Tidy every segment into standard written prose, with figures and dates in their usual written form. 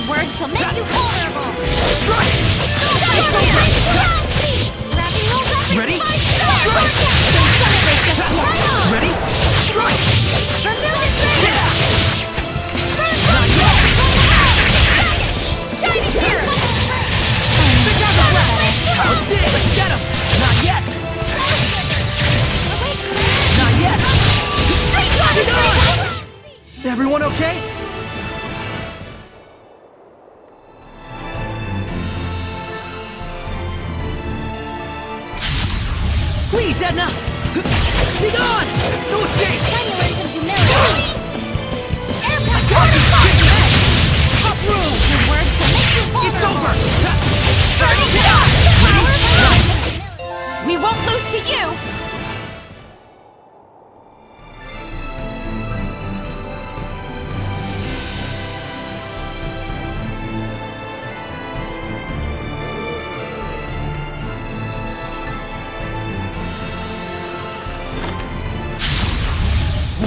words shall make you vulnerable! Strike! Ready? Strike! Ready? Strike! Not yet! Shining hero! How's big? Let's get him! Not yet! Not yet! Get on! Everyone okay? Please, Edna! Be gone! No escape! Genuine and humility! Top room! Your words shall make you vulnerable! It's over! Burning shot! We won't lose to you!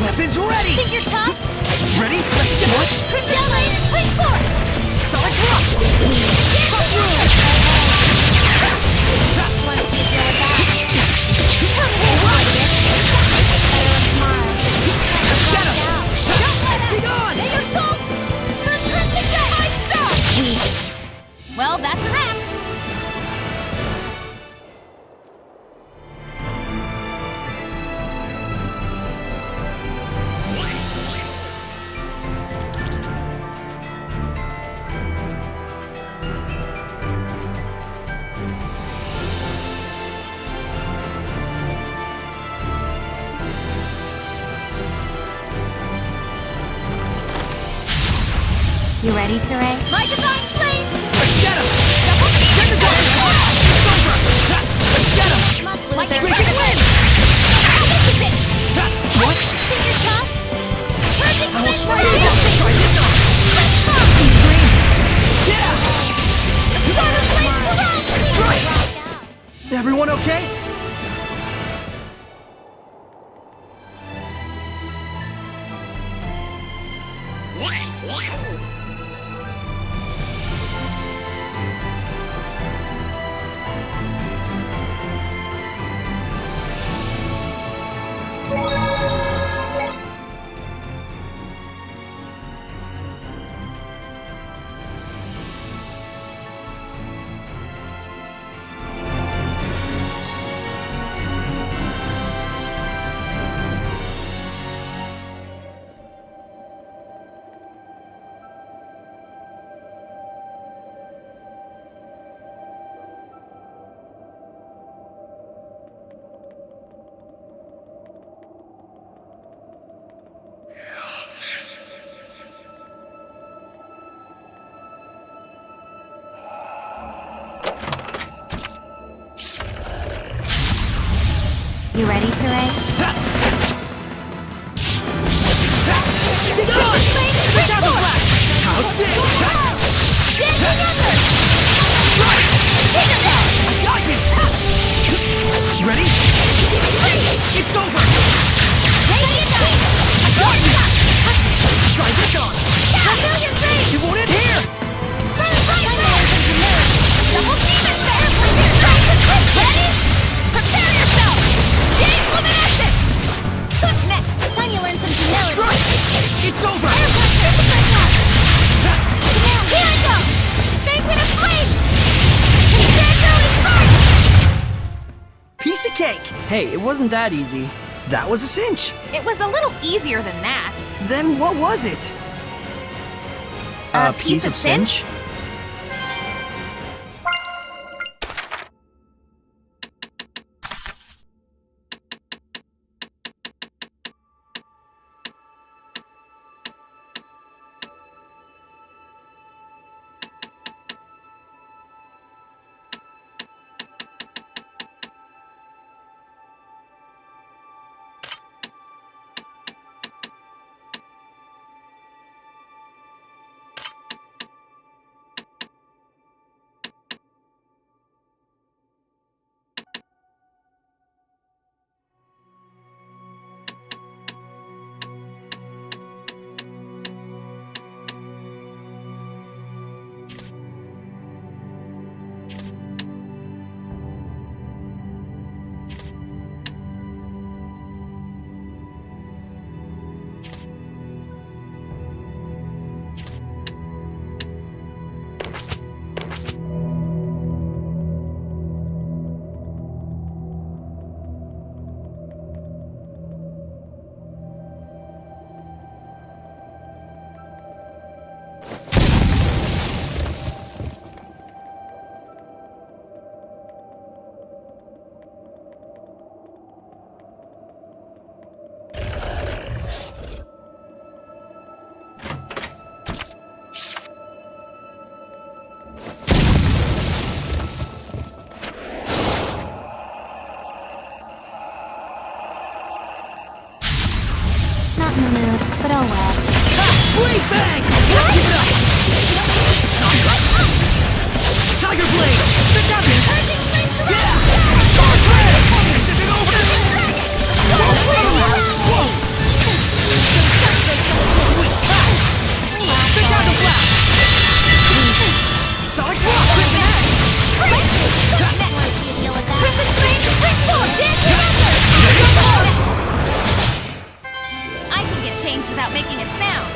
Weapons ready! Think you're tough? Ready? Let's get what? Jelly! Wait for it! Solid rock! Top room! Once you feel it back. Come here, tomorrow. Get him! Don't let Be him! gone! May your soul return to death! My stuff! Well, that's a wrap. You ready, Saray? My divine flame! Let's get him! Double Get the double shot! It's over! Let's get him! Like We your can win! This is it! What? Think you're tough? Perfect I will flame strike for you! you! Try this on! Let's go! Some dreams! Yeah! Start a flame surround! Strike! Everyone okay? You ready, Saray? Be gone! The double flash! How's this? Strike! I got you! Ready? It's over! I got you! Try this on! It won't end here! Double demon fist! Ready? Prepare yourself! Jade luminescence! Who's next? Time you learn some humility. Strike! It's over! Air pressure! Here I go! Banquet of flame! Incendiary burn! Piece of cake! Hey, it wasn't that easy. That was a cinch! It was a little easier than that. Then what was it? A piece of cinch? in the mood, but oh well. Blade bang! Let's keep it up! Tiger blade! The damage! Yeah! Sword blade! This isn't over! Whoa! Sweet time! The Dragon Blast! Sonic Rock! Crimson Edge! Crimson Flame, Spring Sword, Dancing Thunder! I can get changed without making a sound.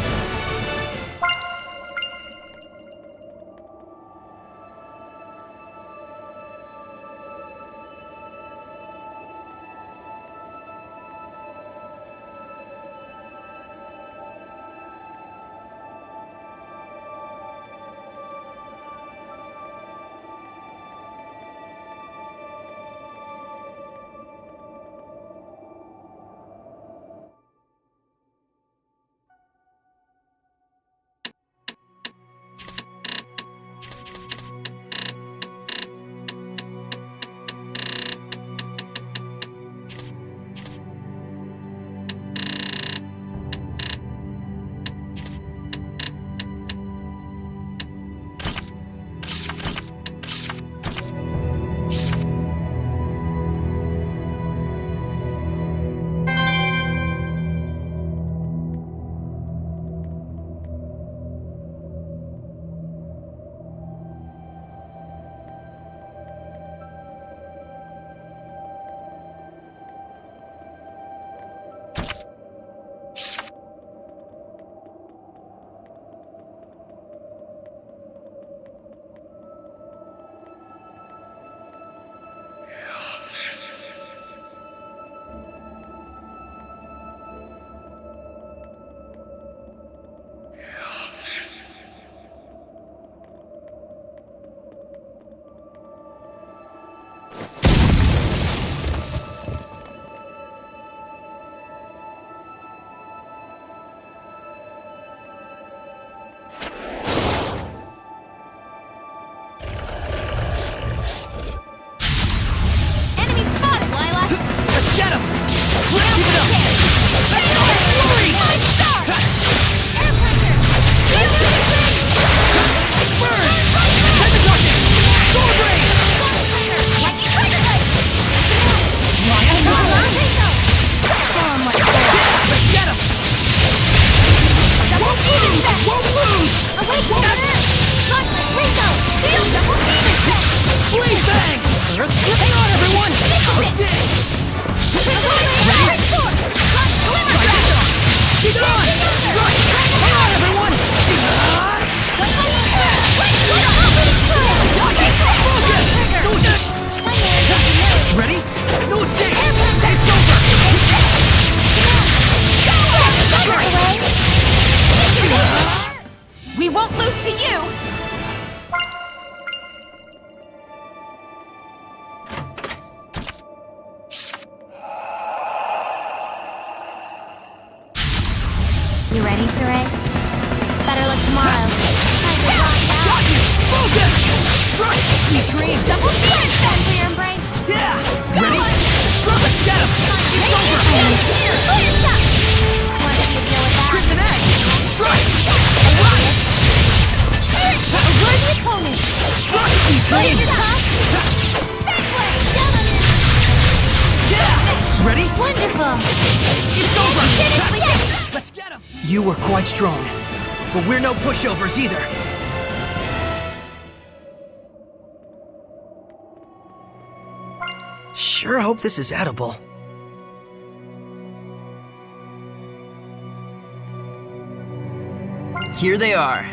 You ready, Saray? Better look tomorrow. Time to rock out. Got you! Focus! Strike! Sweet dreams! Double team! Time for your embrace. Yeah! Go Ready? on. Strike! Let's get him! It's over! Here, pull your shot. Want to see you deal with that? Crimson Edge! Strike! Alright! Avoid the opponent. Strike! Sweet Pull your dreams! shot. That way. Down on it. Yeah! Ready? Wonderful. It's over! Finish with it. Let's get him! You were quite strong, but we're no pushovers either. Sure hope this is edible. Here they are.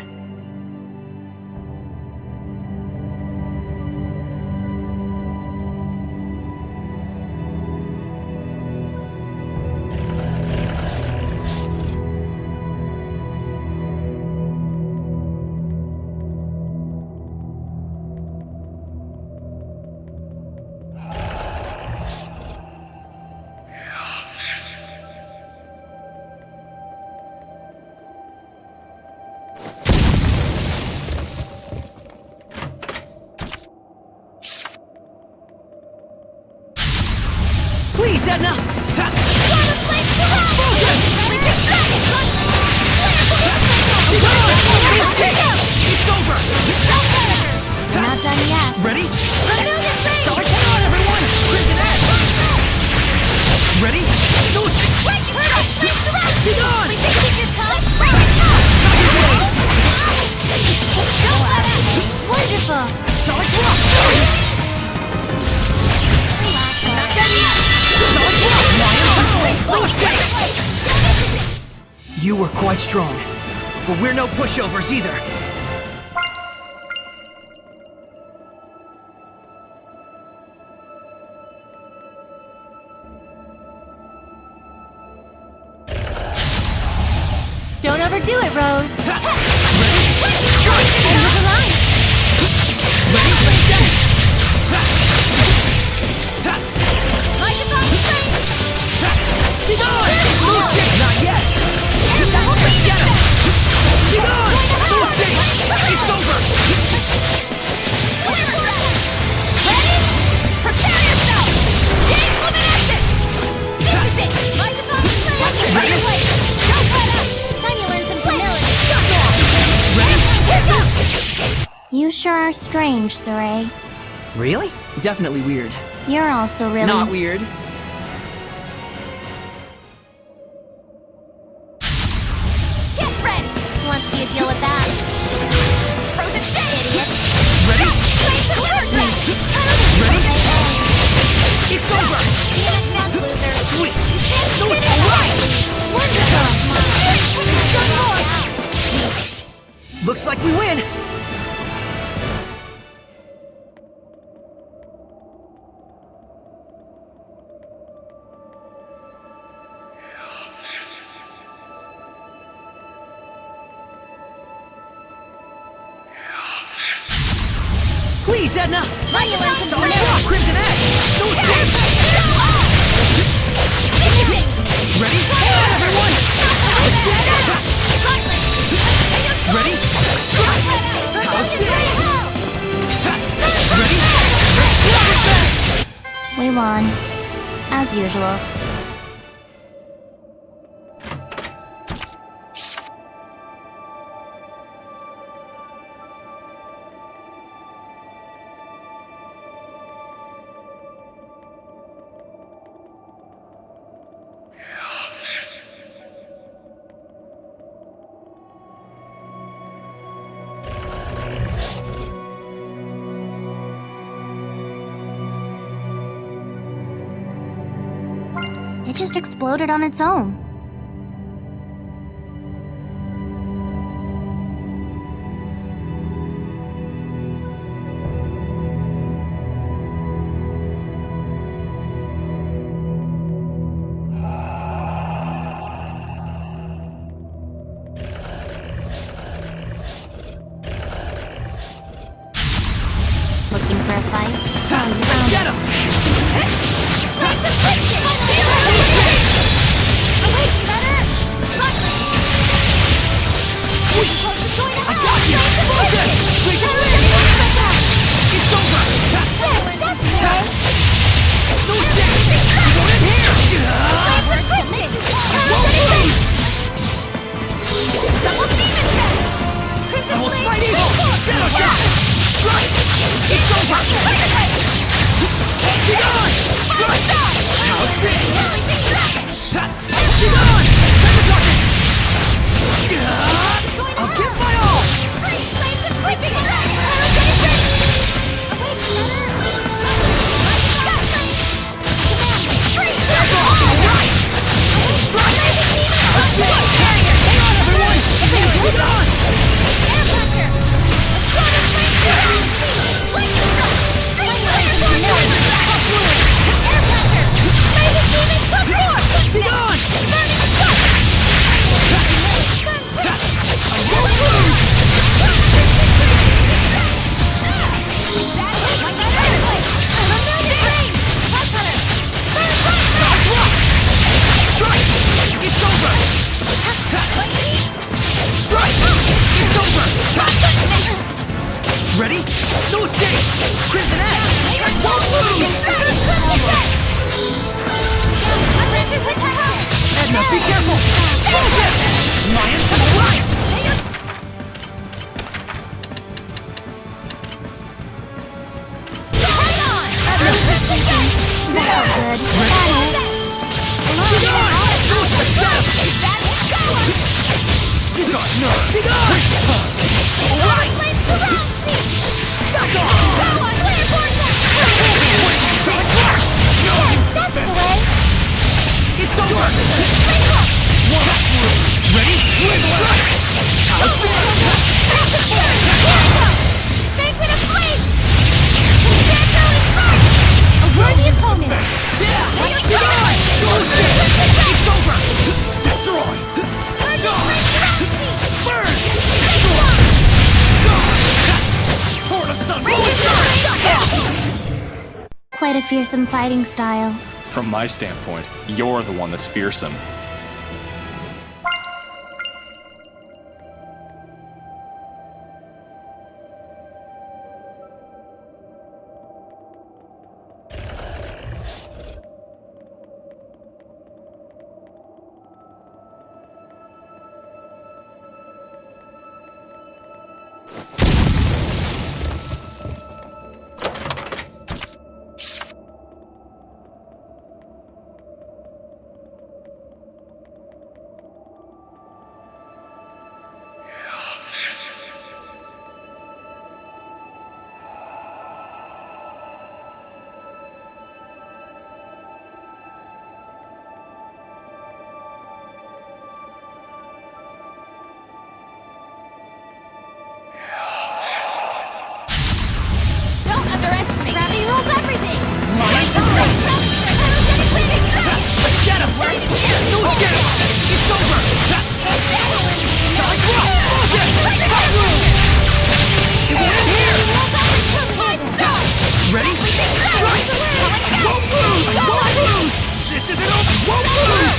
Please, Edna! Focus. It's over! We're not done yet. Ready? Solid come on, everyone! Crimson Edge! Ready? No stick! Be gone! Wonderful. Solid block! Not done yet. Solid block! No stick! You were quite strong, but we're no pushovers either. Don't overdo it, Rose. Ready? End of the line. Ready? Let's go! Be gone! No stick! Not yet! Let's get him! Be gone! No stick! It's over! Ready? Prepare yourself! James Luminescence! This is it! Rise above the flames! Ready? Don't let up! Time you learn some humility. Ready? Here goes! You sure are strange, Saray. Really? Definitely weird. You're also really... Not weird. Get ready! Want to see you deal with that? Frozen shit, idiot! Ready? Flames of Earth! Ready? It's over! See us now, loser! Sweet! No, it's alright! Wonderful! Done more! Looks like we win! Please, Edna! Solid block! Crimson Edge! No stick! Ready? Come on, everyone! Ready? How's this? Ready? We won. As usual. It just exploded on its own. Looking for a fight? Let's get him! I got you! Focus! It's over! No stick! Go in here! Won't lose! I will smite evil! Shadow shot! Strike! It's over! Be gone! Strike! How's this? Be gone! Send the darkness! I'll give my all! Alright! Strike! How's this? Hang on, everyone! Be gone! Be gone! I won't lose! Strike! It's over! Strike! It's over! Ready? No escape! Crimson Edge! I won't lose! Now be careful! Focus! Lion to the right! Hang on! That's good. Be gone! You got nerve! Be gone! Alright! Go on, clear portal! That's the way! It's over! One up! Ready? Strike! How's this? Here we go! Banquet of Flames! Scarecrow is first! A worthy opponent! Yeah! Now you're Be gone! It's over! Destroy! Burn! Destroy! Torn asunder! Quite a fearsome fighting style. From my standpoint, you're the one that's fearsome. Don't underestimate! Gravity rules everything! Let's get him! Don't get him! It's over! Solid rock! Focus! Hot room! It went in here! Ready? Strike! Won't lose! Won't lose! This isn't over! Won't lose!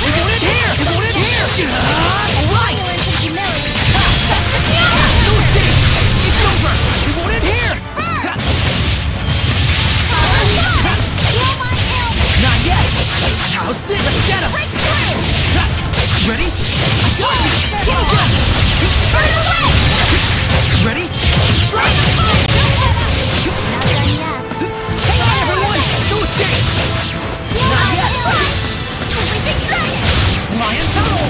It went in here! It went in here! Alright! No escape! It's over! It went in here! Not yet! How's this? Let's get him! Ready? I got you! Focus! Ready? Strike! Hang on, everyone! No escape! Not yet! Lion tunnel!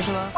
usual.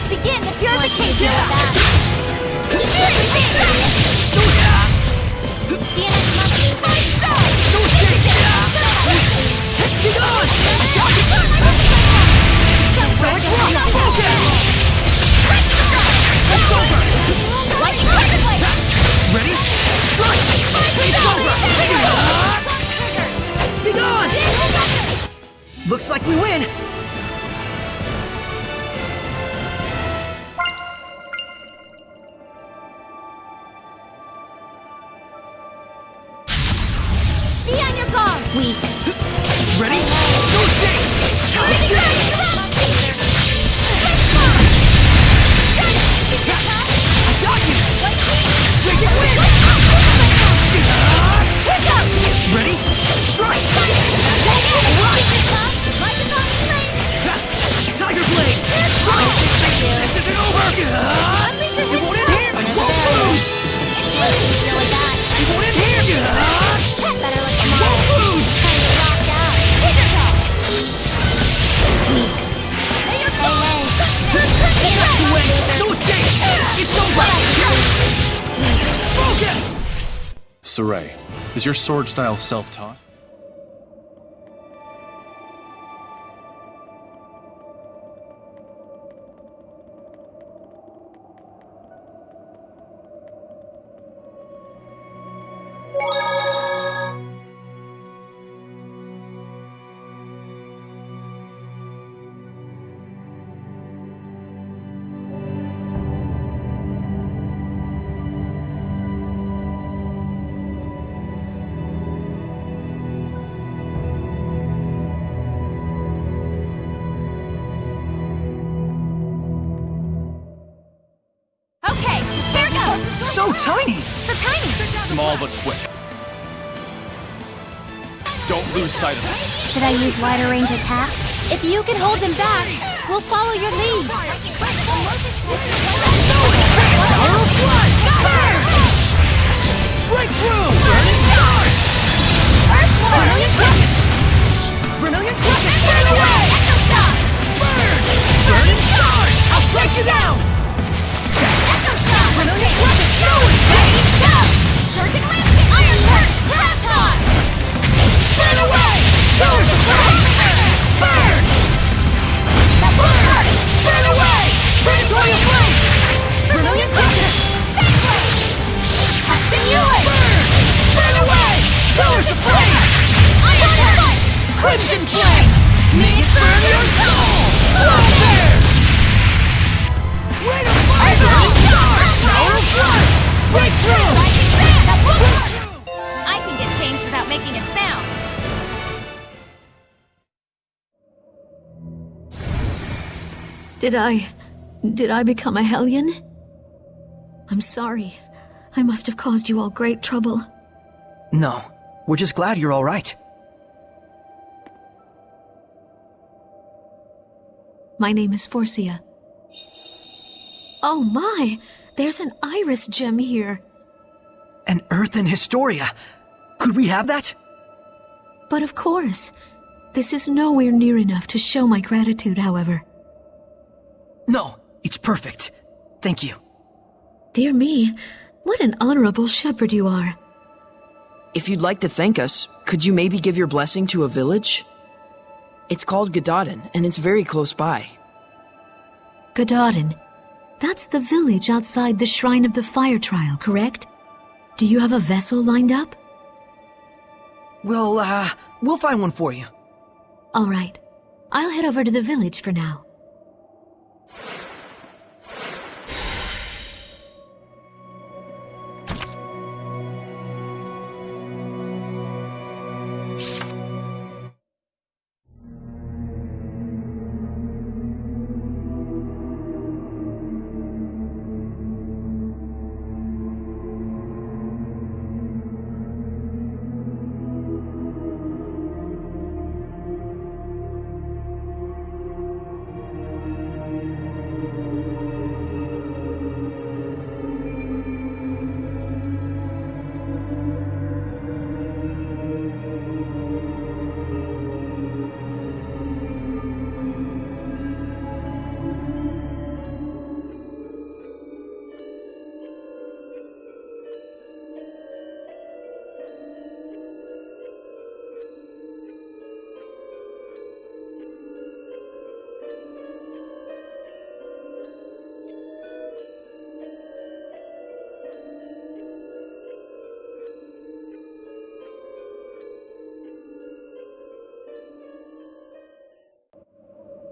Begin the purification! Ready? Strike! It's over! Be gone! Looks like we win! Be on your guard! Weak. Ready? Go stay! Go stay! I got you! Make it win! Ready? Strike! Tiger Blade! Strike! This isn't over! You won't end here! I won't lose! You won't end here! You won't lose! No escape! It's over! Focus! Saray, is your sword style self-taught? So tiny! So tiny! Small but quick. Don't lose sight of it. Should I use wider range attacks? If you can hold them back, we'll follow your lead. Tower of Blood! Breakthrough! Burning Charge! Brilliant Crush! Burn away! Echo Shock! Burn! Burning Charge! I'll strike you down! Echo Shock! Brilliant Crush! No Ready, go! Surging Lance! Iron Curse! Slap Toss! Burn away! Pillars of Flame! Burn! Burn! Burn away! Predatory Flame! Brilliant Crush! Sinuous! Burn away! Pillars of Flame! Iron Curse! Crimson Flame! Make it burn your soul! Blood bears! Way to fire! Burning Charge! Tower of Blood! Breakthrough! I can get changed without making a sound. Did I become a hellion? I'm sorry. I must have caused you all great trouble. No, we're just glad you're all right. My name is Forcia. Oh my! There's an iris gem here. An Earthen Historia. Could we have that? But of course. This is nowhere near enough to show my gratitude, however. No, it's perfect. Thank you. Dear me, what an honorable shepherd you are. If you'd like to thank us, could you maybe give your blessing to a village? It's called Gadodin, and it's very close by. Gadodin. That's the village outside the Shrine of the Fire Trial, correct? Do you have a vessel lined up? We'll find one for you. All right. I'll head over to the village for now.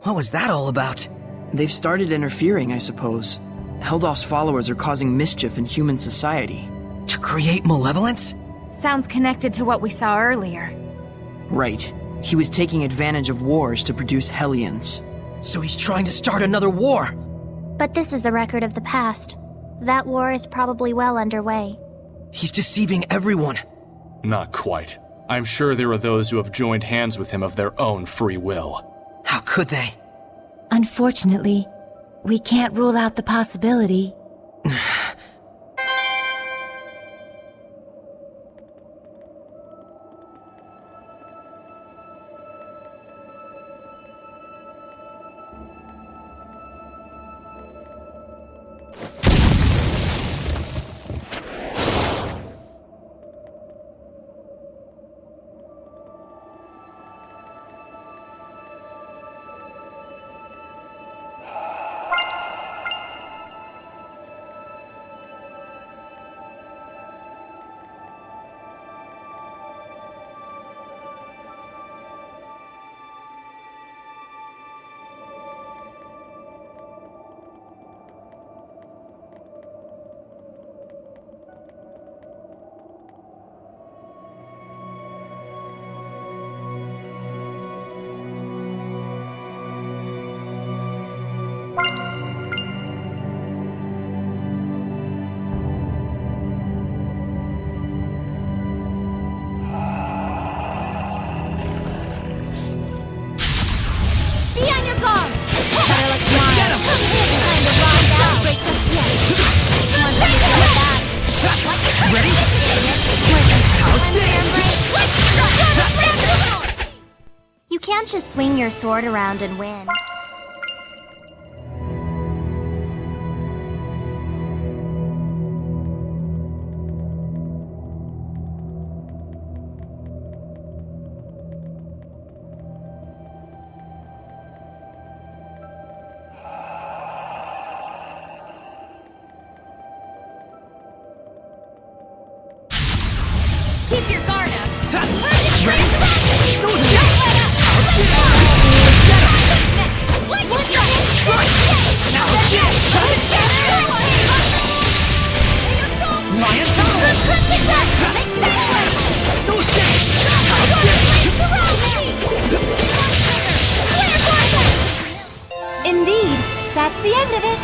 What was that all about? They've started interfering, I suppose. Heldolf's followers are causing mischief in human society. To create malevolence? Sounds connected to what we saw earlier. Right. He was taking advantage of wars to produce Hellions. So he's trying to start another war! But this is a record of the past. That war is probably well underway. He's deceiving everyone. Not quite. I'm sure there are those who have joined hands with him of their own free will. How could they? Unfortunately, we can't rule out the possibility. Be on your guard! Better look smart. Get him! Time to ride out. Break just yet. Once you get that. Ready? You can't just swing your sword around and win. Keep your guard up. Ready? Don't let up. Now Lion No Indeed, that's the end of it.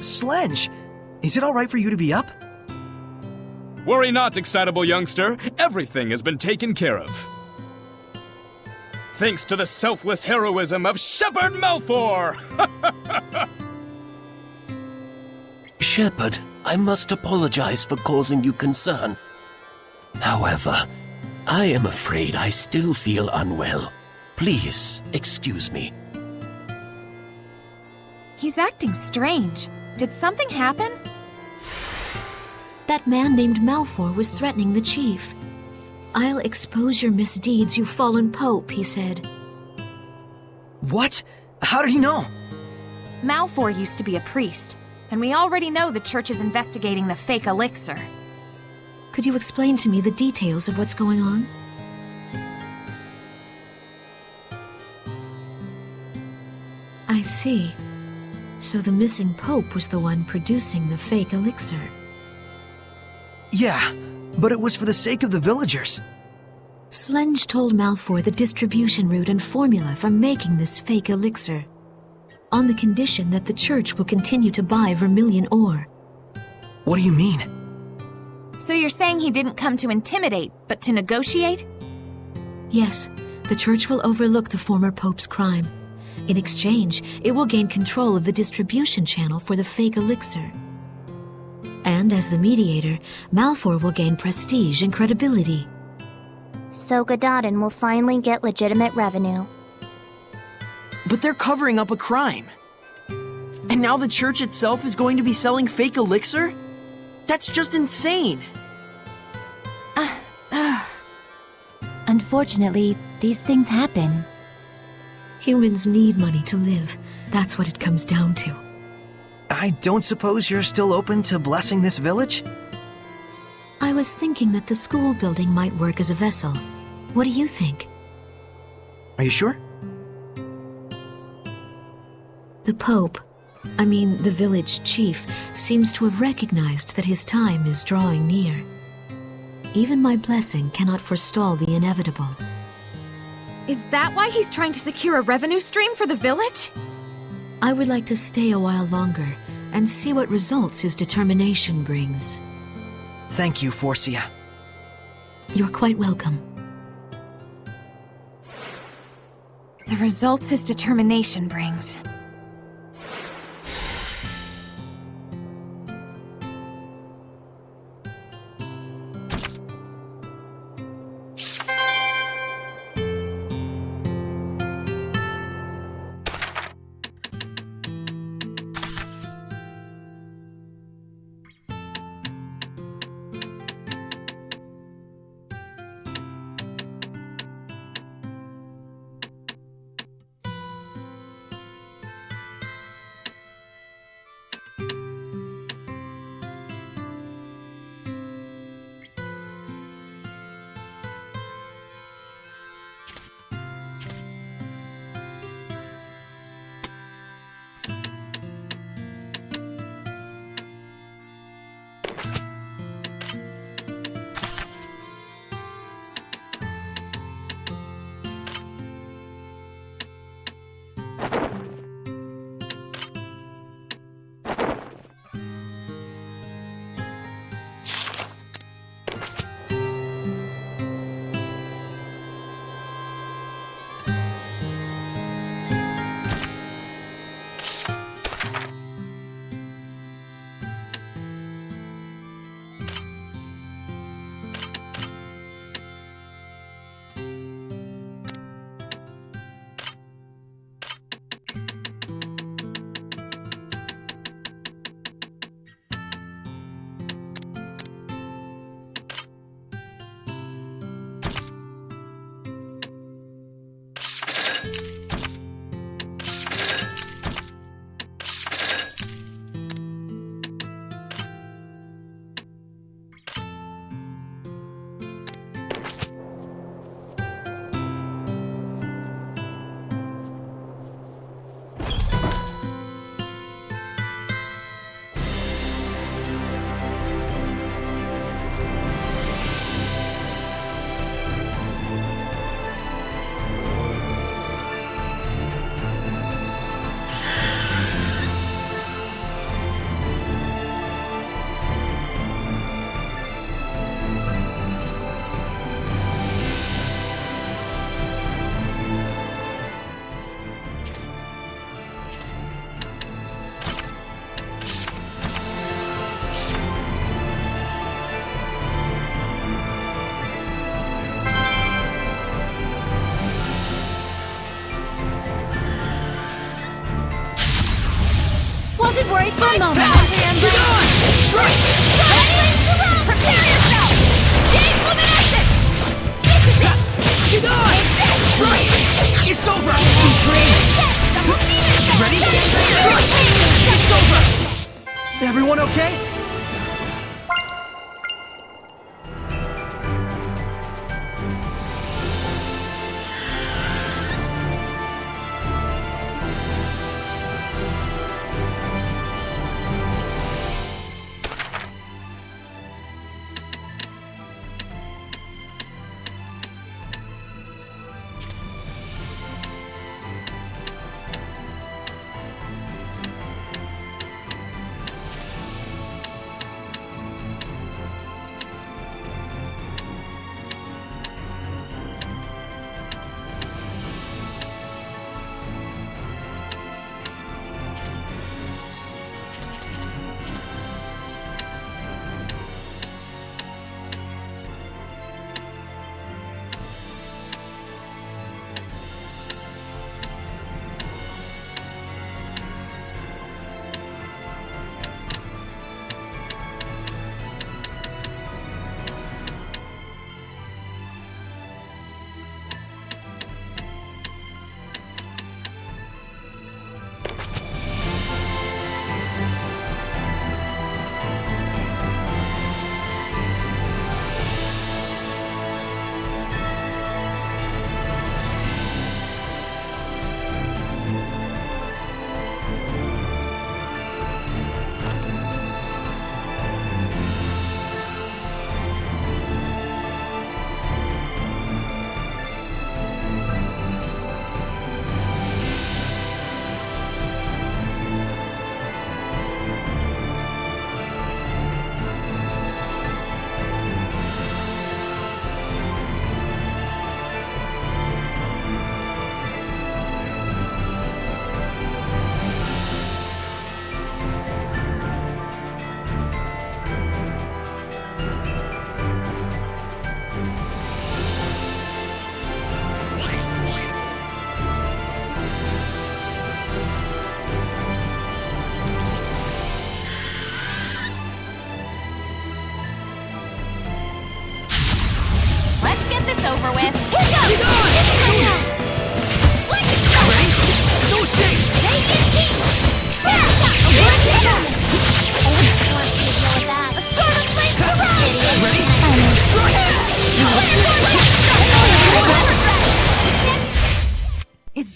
Slenge! Is it alright for you to be up? Worry not, excitable youngster. Everything has been taken care of. Thanks to the selfless heroism of Shepherd Malfour! Shepherd, I must apologize for causing you concern. However, I am afraid I still feel unwell. Please, excuse me. He's acting strange. Did something happen? That man named Malfour was threatening the chief. "I'll expose your misdeeds, you fallen pope," he said. What? How did he know? Malfour used to be a priest, and we already know the church is investigating the fake elixir. Could you explain to me the details of what's going on? I see. So the missing pope was the one producing the fake elixir. Yeah, but it was for the sake of the villagers. Slenge told Malfour the distribution route and formula for making this fake elixir. on the condition that the church will continue to buy vermilion ore. What do you mean? So you're saying he didn't come to intimidate, but to negotiate? Yes, the church will overlook the former pope's crime. In exchange, it will gain control of the distribution channel for the fake elixir. And as the mediator, Malfour will gain prestige and credibility. So Gododin will finally get legitimate revenue. But they're covering up a crime. And now the church itself is going to be selling fake elixir? That's just insane! Unfortunately, these things happen. Humans need money to live. That's what it comes down to. I don't suppose you're still open to blessing this village? I was thinking that the school building might work as a vessel. What do you think? Are you sure? The Pope, the village chief, seems to have recognized that his time is drawing near. Even my blessing cannot forestall the inevitable. Is that why he's trying to secure a revenue stream for the village? I would like to stay a while longer and see what results his determination brings. Thank you, Forcia. You're quite welcome. The results his determination brings. Wasn't worried for a moment. Get on! Strike! Prepare yourself! Jade Luminescence! This is it! Get on! Strike! It's over! Ready? Strike! It's over! Everyone okay?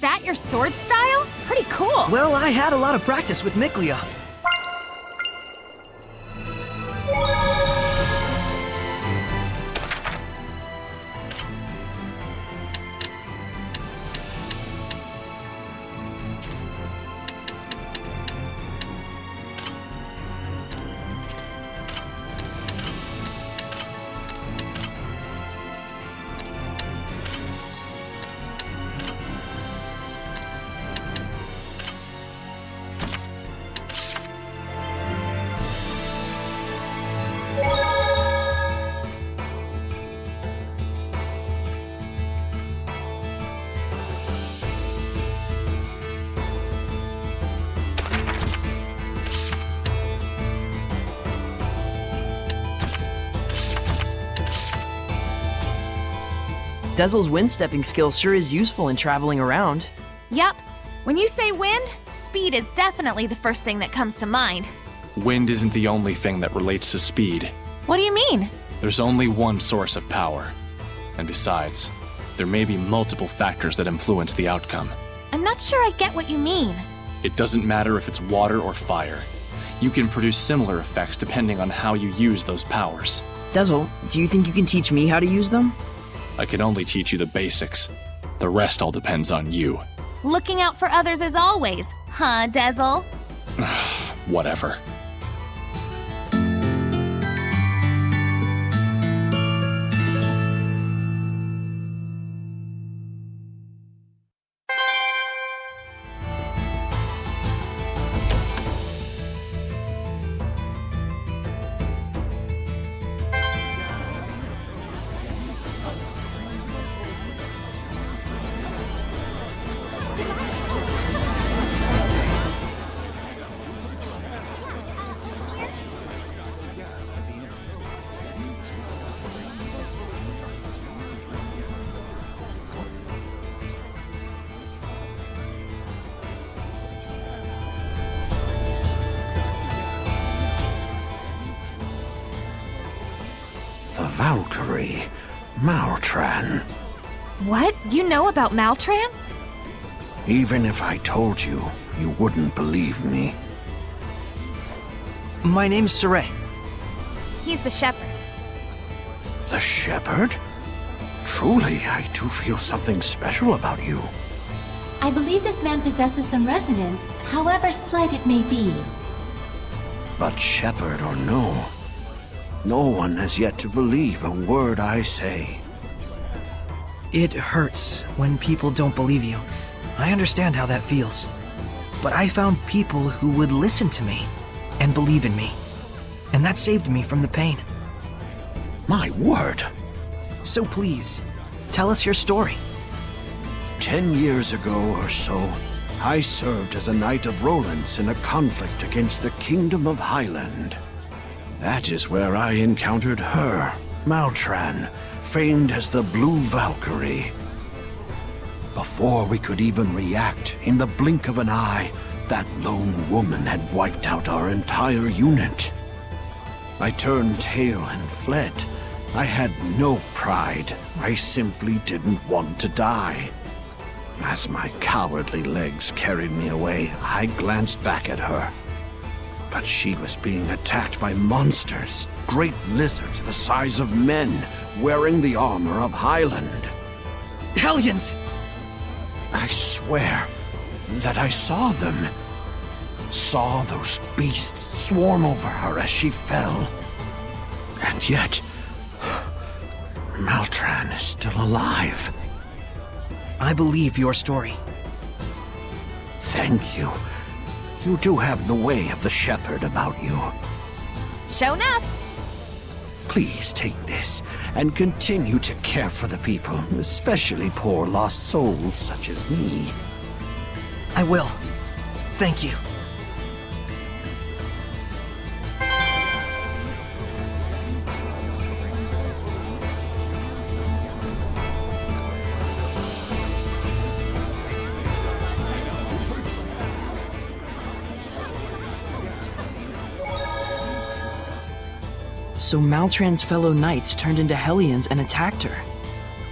that your sword style? Pretty cool. Well, I had a lot of practice with Miklia. Dezel's wind-stepping skill sure is useful in traveling around. Yup. When you say wind, speed is definitely the first thing that comes to mind. Wind isn't the only thing that relates to speed. What do you mean? There's only one source of power. And besides, there may be multiple factors that influence the outcome. I'm not sure I get what you mean. It doesn't matter if it's water or fire. You can produce similar effects depending on how you use those powers. Dezel, do you think you can teach me how to use them? I can only teach you the basics. The rest all depends on you. Looking out for others as always, huh, Dezel? Whatever. The Valkyrie, Maltran. What? You know about Maltran? Even if I told you, you wouldn't believe me. My name's Saray. He's the shepherd. The Shepherd? Truly, I do feel something special about you. I believe this man possesses some resonance, however slight it may be. But Shepherd or no, no one has yet to believe a word I say. It hurts when people don't believe you. I understand how that feels. But I found people who would listen to me and believe in me. And that saved me from the pain. My word! So please, tell us your story. 10 years ago or so, I served as a Knight of Roland's in a conflict against the Kingdom of Highland. That is where I encountered her, Maltran, famed as the Blue Valkyrie. Before we could even react, in the blink of an eye, that lone woman had wiped out our entire unit. I turned tail and fled. I had no pride. I simply didn't want to die. As my cowardly legs carried me away, I glanced back at her. But she was being attacked by monsters, great lizards the size of men, wearing the armor of Highland. Hellions! I swear that I saw them. Saw those beasts swarm over her as she fell. And yet, Maltran is still alive. I believe your story. Thank you. You do have the way of the shepherd about you. Show enough. Please take this and continue to care for the people, especially poor lost souls such as me. I will. Thank you. So Maltran's fellow knights turned into Hellions and attacked her.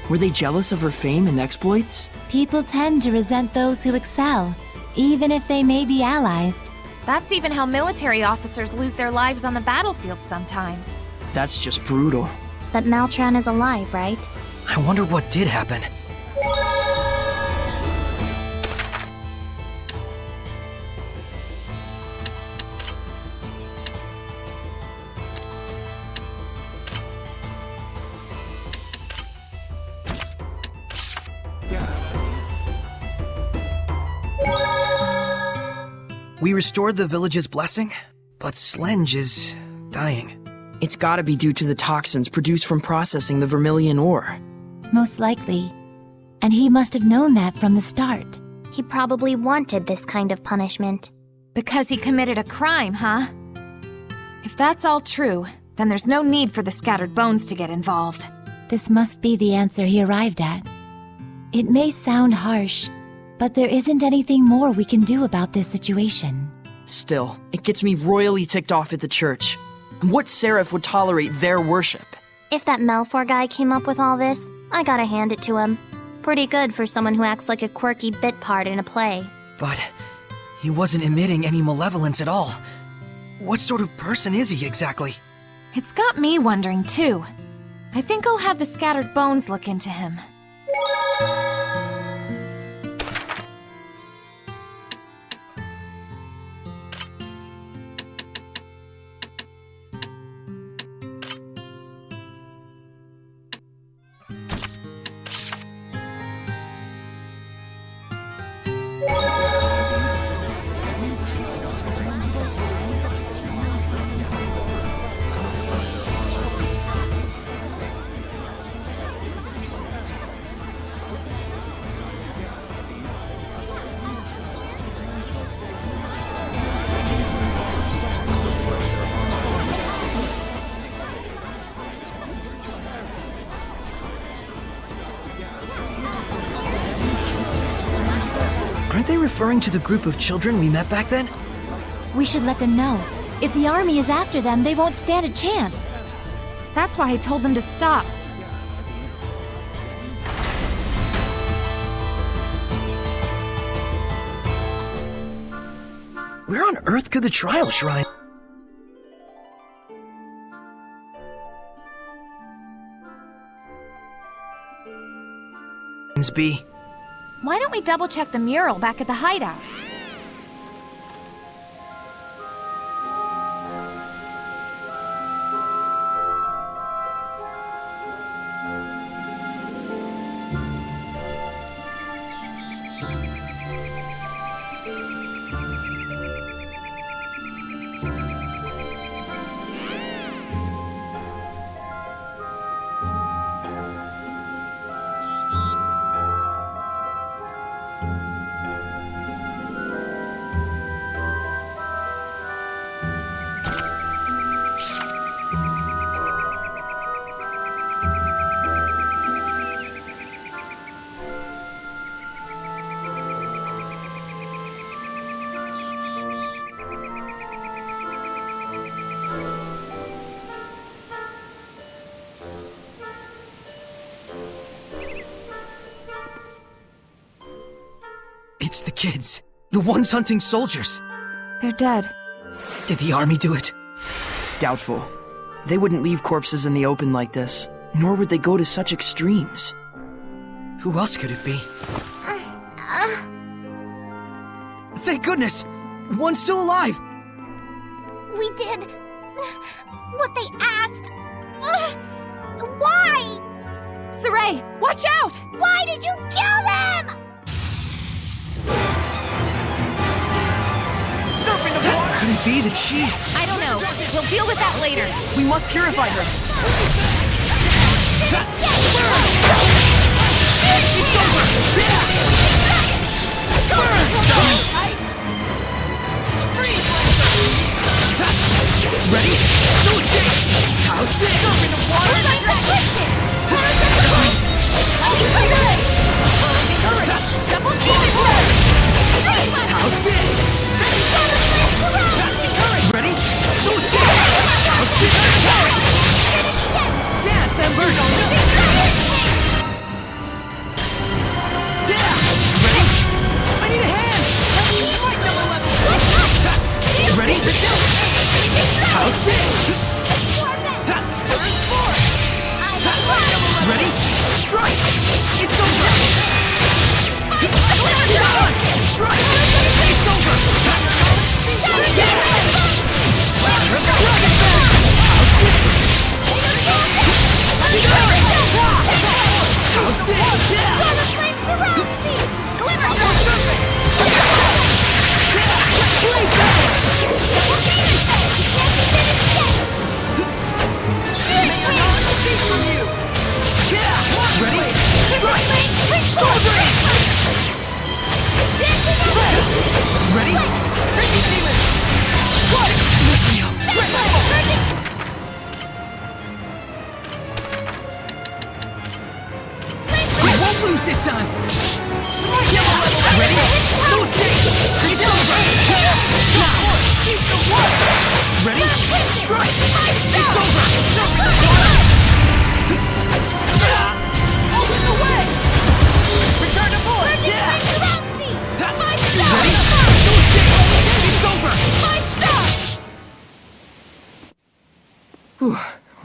Were they jealous of her fame and exploits? People tend to resent those who excel, even if they may be allies. That's even how military officers lose their lives on the battlefield sometimes. That's just brutal. But Maltran is alive, right? I wonder what did happen. We restored the village's blessing, but Slenge is dying. It's gotta be due to the toxins produced from processing the vermilion ore. Most likely. And he must have known that from the start. He probably wanted this kind of punishment. Because he committed a crime, huh? If that's all true, then there's no need for the scattered bones to get involved. This must be the answer he arrived at. It may sound harsh, but there isn't anything more we can do about this situation. Still, it gets me royally ticked off at the church. And what seraph would tolerate their worship? If that Malfour guy came up with all this, I gotta hand it to him. Pretty good for someone who acts like a quirky bit part in a play. But he wasn't emitting any malevolence at all. What sort of person is he exactly? It's got me wondering too. I think I'll have the scattered bones look into him. Aren't they referring to the group of children we met back then? We should let them know. If the army is after them, they won't stand a chance. That's why I told them to stop. Where on earth could the trial shrine be? Why don't we double-check the mural back at the hideout? It's the kids. The ones hunting soldiers. They're dead. Did the army do it? Doubtful. They wouldn't leave corpses in the open like this, nor would they go to such extremes. Who else could it be? Thank goodness! One's still alive! We did what they asked. Why? Saray, watch out! Why did you kill them? Could it be that she... I don't know. We'll deal with that later. We must purify her. Ready? No escape! How's this? Surfing the water! Double team it! How's this? Ready? No escape! How's this? Dance, Ember!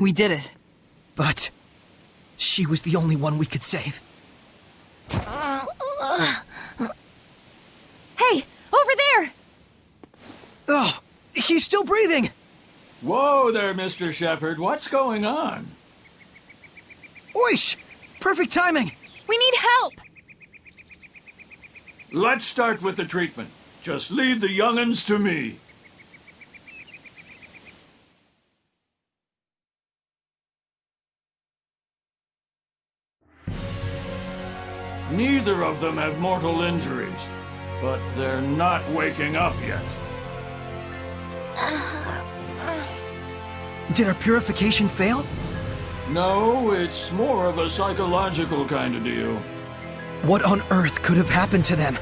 We did it. But she was the only one we could save. Hey, over there! Oh, he's still breathing! Whoa there, Mr. Shepard. What's going on? Oish! Perfect timing! We need help! Let's start with the treatment. Just leave the young'uns to me. Neither of them have mortal injuries, but they're not waking up yet. Did our purification fail? No, it's more of a psychological kind of deal. What on earth could have happened to them?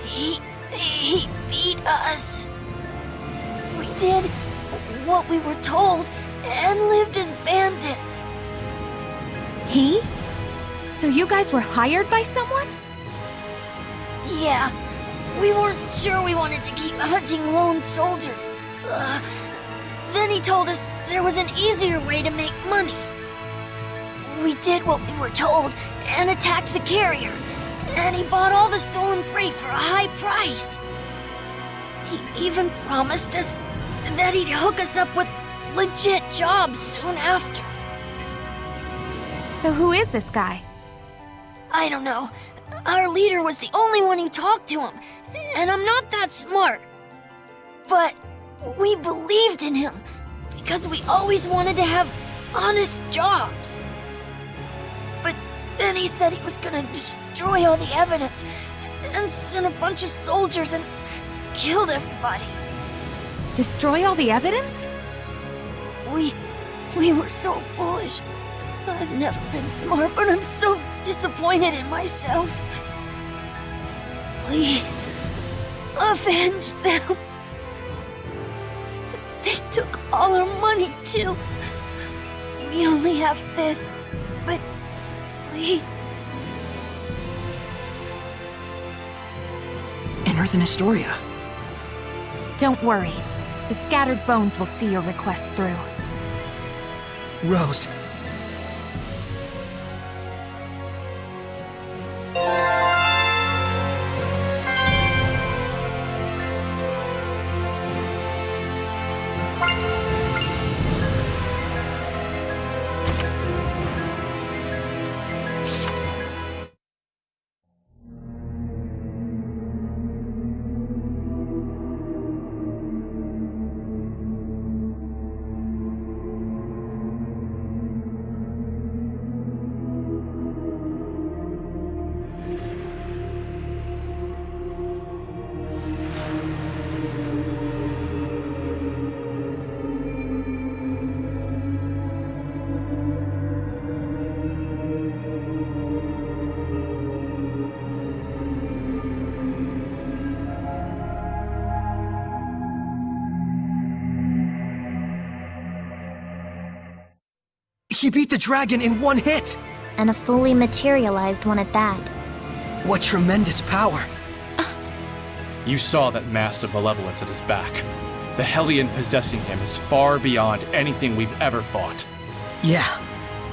He beat us. We did what we were told and lived as bandits. He? So you guys were hired by someone? Yeah, we weren't sure we wanted to keep hunting lone soldiers. Then he told us there was an easier way to make money. We did what we were told and attacked the carrier. And he bought all the stolen freight for a high price. He even promised us that he'd hook us up with legit jobs soon after. So who is this guy? I don't know. Our leader was the only one who talked to him, and I'm not that smart. But we believed in him because we always wanted to have honest jobs. But then he said he was gonna destroy all the evidence and sent a bunch of soldiers and killed everybody. Destroy all the evidence? We were so foolish. I've never been smart, but I'm so disappointed in myself. Please, avenge them. They took all our money, too. We only have this, but please. Unearth an Historia. Don't worry. The scattered bones will see your request through. Rose. He beat the dragon in one hit! And a fully materialized one at that. What tremendous power! You saw that massive malevolence at his back. The Hellion possessing him is far beyond anything we've ever fought. Yeah,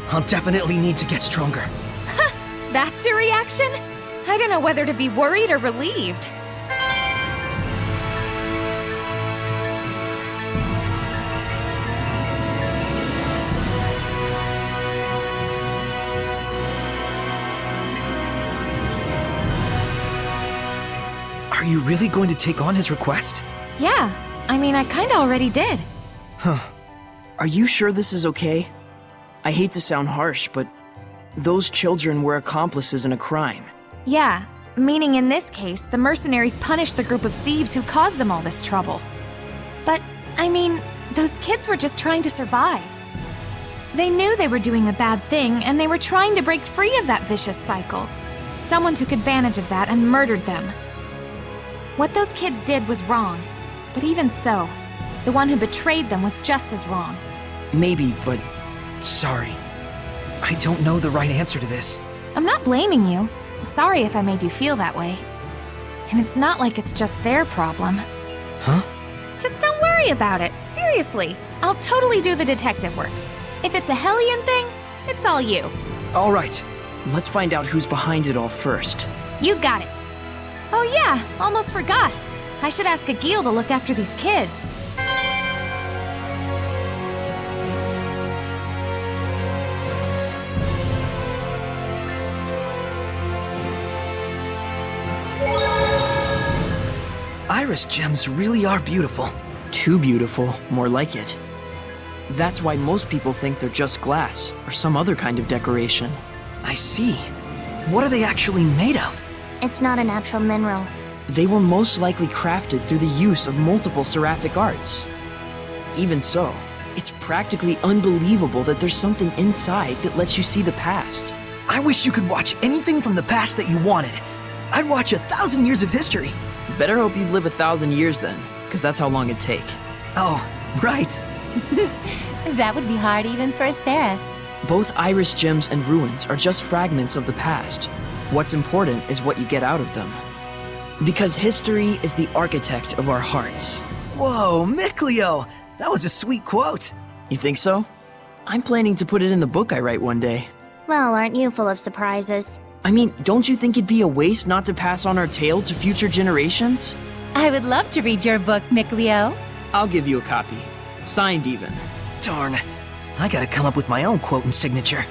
I'll definitely need to get stronger. That's your reaction? I don't know whether to be worried or relieved. Are you really going to take on his request? Yeah, I mean, I kinda already did. Huh. Are you sure this is okay? I hate to sound harsh, but those children were accomplices in a crime. Yeah, meaning in this case, the mercenaries punished the group of thieves who caused them all this trouble. But, I mean, those kids were just trying to survive. They knew they were doing a bad thing, and they were trying to break free of that vicious cycle. Someone took advantage of that and murdered them. What those kids did was wrong, but even so, the one who betrayed them was just as wrong. Maybe, but Sorry. I don't know the right answer to this. I'm not blaming you. Sorry if I made you feel that way. And it's not like it's just their problem. Huh? Just don't worry about it. Seriously, I'll totally do the detective work. If it's a Hellion thing, it's all you. All right. Let's find out who's behind it all first. You got it. Oh yeah, almost forgot. I should ask Agil to look after these kids. Iris gems really are beautiful. Too beautiful, more like it. That's why most people think they're just glass or some other kind of decoration. I see. What are they actually made of? It's not a natural mineral. They were most likely crafted through the use of multiple seraphic arts. Even so, it's practically unbelievable that there's something inside that lets you see the past. I wish you could watch anything from the past that you wanted. I'd watch 1,000 years of history. Better hope you'd live 1,000 years then, because that's how long it'd take. Oh, right. That would be hard even for a seraph. Both Iris gems and ruins are just fragments of the past. What's important is what you get out of them. Because history is the architect of our hearts. Whoa, Miclio! That was a sweet quote. You think so? I'm planning to put it in the book I write one day. Well, aren't you full of surprises? I mean, don't you think it'd be a waste not to pass on our tale to future generations? I would love to read your book, Miclio. I'll give you a copy. Signed even. Darn. I gotta come up with my own quote and signature.